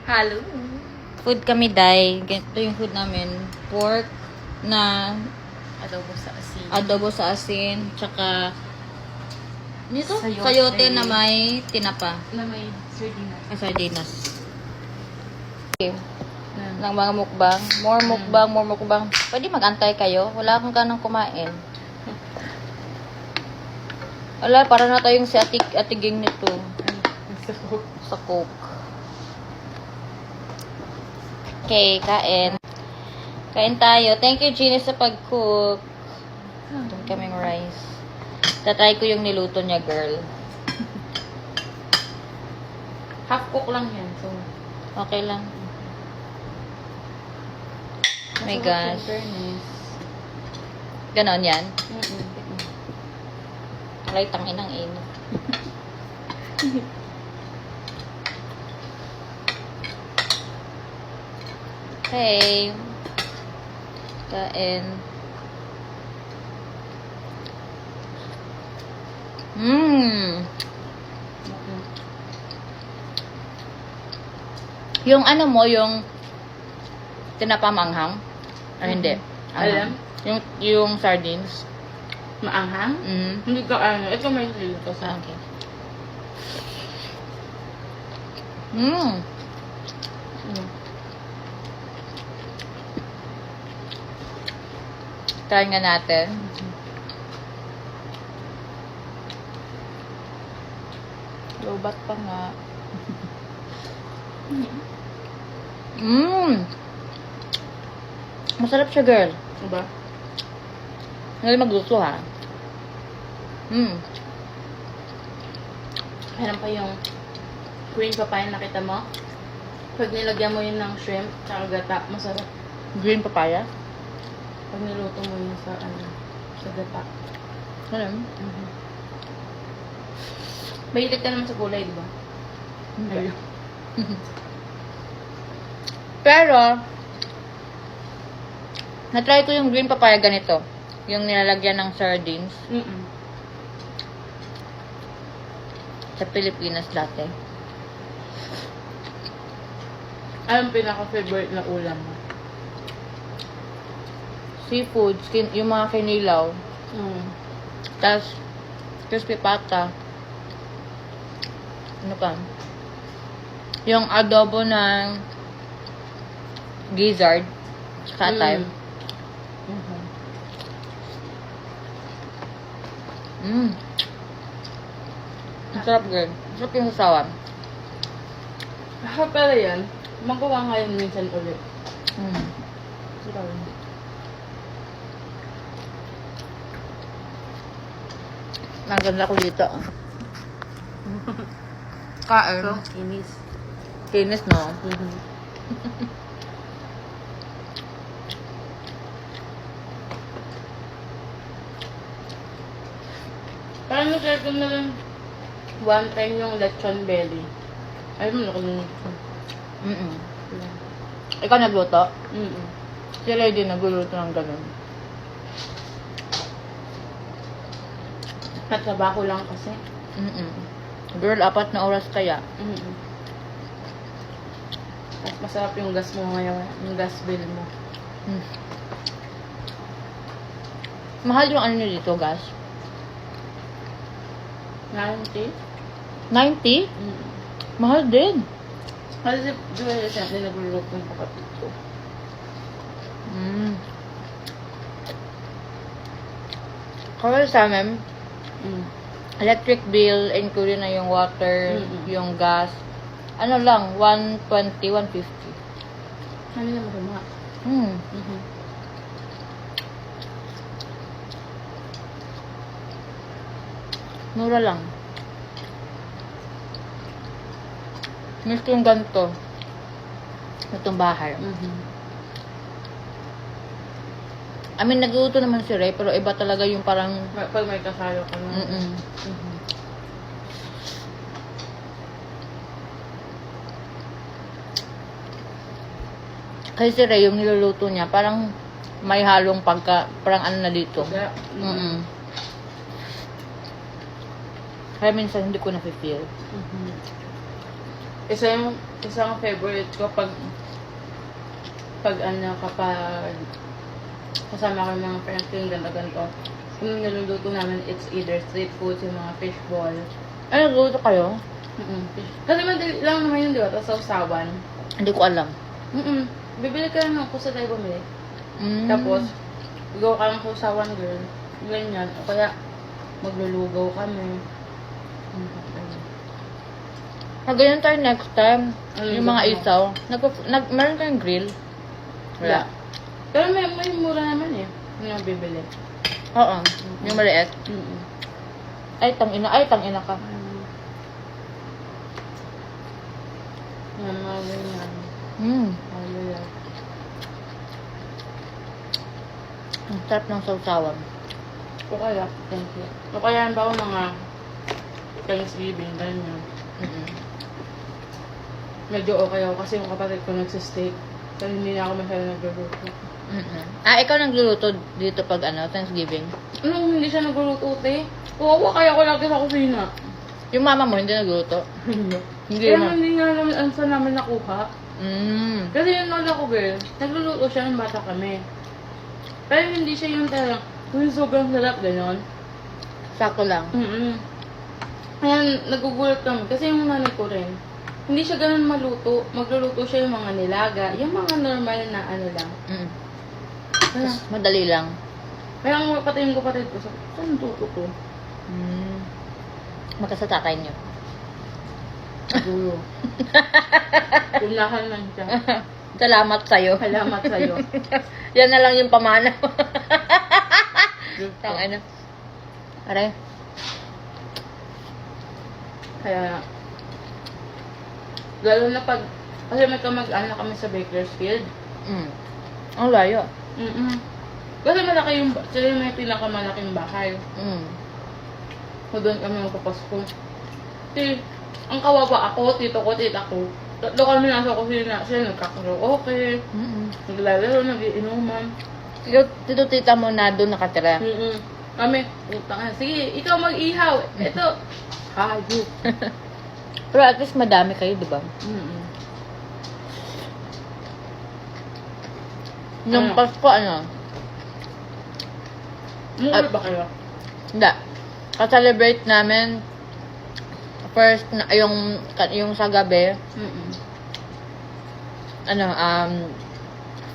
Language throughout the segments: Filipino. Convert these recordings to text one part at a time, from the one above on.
Halo. Food kami, day. Ganito yung food namin. Pork na Adobo sa asin. adobo sa asin, tsaka nito, Sayote. sayote na may tinapa. Na may sardinas. Sardinas. Okay. Ng mga mukbang. More mukbang. Pwede mag-antay kayo. Wala akong ganang kumain. Wala, para na tayong si atiging nito. Sa Coke. Okay, kain. Kain tayo. Thank you, Gina, sa pag-cook. Ito kaming rice. Tatry ko yung niluto niya, girl. Half cook lang yan. So, Okay lang. Oh my masarap gosh. yung fairness. Ganon yan. Mm-mm. Alay, tangin ang ino. Okay. Kain. Yung ano mo, yung tinapamanghang? Ah, hindi. Alam? Yung sardines. Maanghang? Mm. Hindi ka ano. Ito may silo sa Okay. Mm. Try nga natin. Lobat pa nga. Masarap siya, girl. Diba? Hindi magluto, ha? Meron pa yung green papaya nakita mo. Pag nilagyan mo yun ng shrimp, tsaka gata, masarap. Green papaya. Pag niluto mo yun sa sa gata. Ano? Mahilig ka naman sa gulay, di ba? Hindi. Pero, na-try ko yung green papaya ganito. Yung nilalagyan ng sardines sa Pilipinas dati. Anong pinaka-favorite na ulam mo? Seafood, yung mga kinilaw. Tapos, crispy pata. Ano pa? Yung adobo ng gizzard. Tsaka thyme. Ang sarap, girl. Ang sarap yung sasawan. Pero yan, magawa nga yun minsan ulit. Sarap. Ang ganda ko dito. Kain. So, kinis. Kinis, no? Parang nag-try ko na lang one time yung lechon belly. Ay mo, nakalimutan. Ikaw nagluto? Mm-mm. Si Lady nagluluto ng ganun. Katrabaho lang kasi. Girl, 4 na oras kaya. Mas masarap yung gas mo ngayon, yung gas bill mo. Mahal yung ano nyo dito, gas? 90? 90? Mahal din. Kasi diba recently nagluluto yung kapatid ko. Kaya sa amin, electric bill, including na yung water, yung gas. Ano lang, 120, 150. Ano naman ba? Mura lang. Miss ko yung ganito. Itong bahar. I mean, nagluto naman si Ray, pero iba talaga yung parang... Pag may kasalo ka na. Kasi si Ray, yung niluluto niya, parang may halong parang ano na dito. Kaya, Kaya minsan hindi ko na-feel. Isang favorite ko kapag kasama ko yung mga friends ko yung ganito. Kung niluluto namin, it's either street food, yung mga fishball. Ay, nagluto kayo? Fish. Kasi madali lang naman yun, di ba? Tapos sausawan. Hindi ko alam. Bibili ka lang kung saan tayo bumili. Mm. Tapos, go ka lang sausawan, girl. Ganyan. O kaya, maglulugaw kami. Ganyan tayo next time. Ano Yung mga ba? isaw. Meron kayong grill? Wala. Pero may mura naman eh. Yung bibili. Oo. Yung maliit. Ay, tangina ka. Yan, mga ganyan. Hallelujah. Ang sarap ng sausawan. O kaya, thank you. O kaya, ba mga Thanksgiving, ganyan. Medyo okay ako kasi yung kapatid ko nagsistake. Pero hindi na ako masyado nagluluto. Ikaw nagluluto dito pag Thanksgiving? Hindi siya nagluluto, te? Oo, kaya ko lagi sa kusina. Yung mama mo hindi nagluluto? Hindi. Hindi Kaya na. hindi nga namin, saan namin nakuha. Kasi yung lola ko, girl, nagluluto siya ng bata kami. Pero hindi siya yung talagang, uy, sobrang sarap, gano'n. Sakto lang. Kaya nagugulat kami, kasi yung nanay ko rin, hindi siya ganun maluto. Magluluto siya yung mga nilaga, yung mga normal na ano lang. Kaya, Madali lang. kaya ang pati yung kapatid ko, sabi, saan tuto ko? Magka sa tatay niyo. Siguro. Punahan lang siya. Salamat sa'yo. Salamat sa'yo. Yan na lang yung pamana. Tangina. Aray. Kaya, lalo na pag, kasi may kamag-anak kami sa Bakersfield. Ang layo. Kasi malaki yung, sila yung may pinakamalaking bahay. So doon kami magpapasko. Kasi, ang kawawa ako, tito ko, tita ko. Tatlo kami nasa kusina. Sila nagkakaraoke, naglalaro, nagiinuman. Tito tita mo na doon nakatira. Kami, utang na, sige, ikaw mag-ihaw. Ito, hayop. Pero at least madami kayo, di ba? Nung Ano? Pasko, Mura ba kayo? Hindi. Ka-celebrate namin first na yung sa gabi,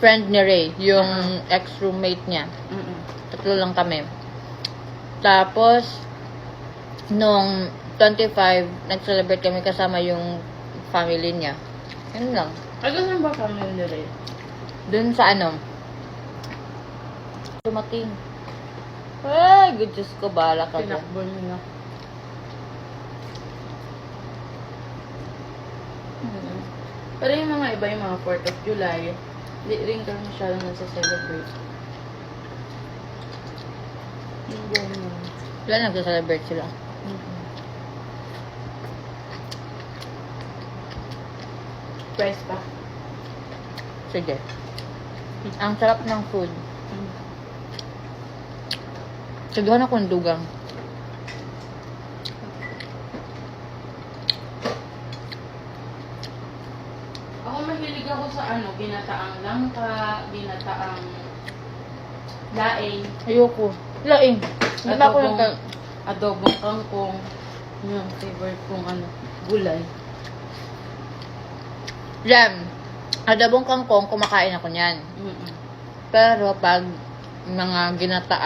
friend ni Ray, yung ex-roommate niya. Tatlo lang kami. Tapos nung 25, nag-celebrate kami kasama yung family niya. Yun lang. Ay, saan ba family nila? Dun sa Dumating. Ay, good Diyos ko, bahala ka dyan. Tinakbo nila. Pero yung mga iba, yung mga 4th of July, hindi rin kami masyadong nasa-celebrate. Yung ganyan. Wala, nagsa-celebrate sila. Price pa. Sige. Ang sarap ng food. Saduhan ako ng dugang. Ako mahilig ako sa ginataang langka, ginataang laing, Ayoko. Laing. Hindi pa ako adobong kangkong. Yung favorite kong gulay. Jam. Adobong kangkong, kumakain ako niyan. Pero pag mga ginata,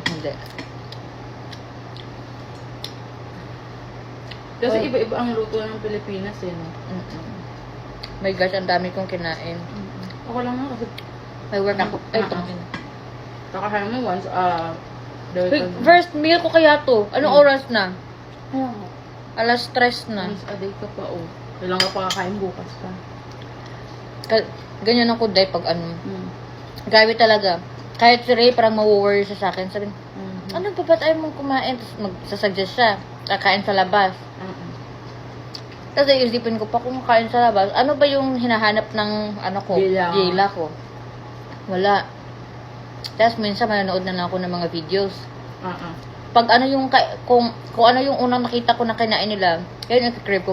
hindi. Kasi Oy. iba-iba ang luto ng Pilipinas no? My gosh, ang dami kong kinain. Ako lang nga kasi May work ako. Ay, tangin. kakahain mo once, First meal ko kaya to. Anong oras na? Ayun. Alas 3 na. Once a day ka pa, kailangan ka pa kakain bukas pa. Ganyan ako, day, pag Gabi talaga. Kahit si Ray, parang mawo-worry siya sa akin. Sabi, ano ba ba't ayaw mong kumain? Tapos magsasuggest siya. Kakain sa labas. Tapos iisipin ko pa kung kakain sa labas, ano ba yung hinahanap ng gila ko? Wala. Tapos minsan manonood na lang ako ng mga videos. Pag kung ano yung unang nakita ko na kinain nila, yun yung crave ko.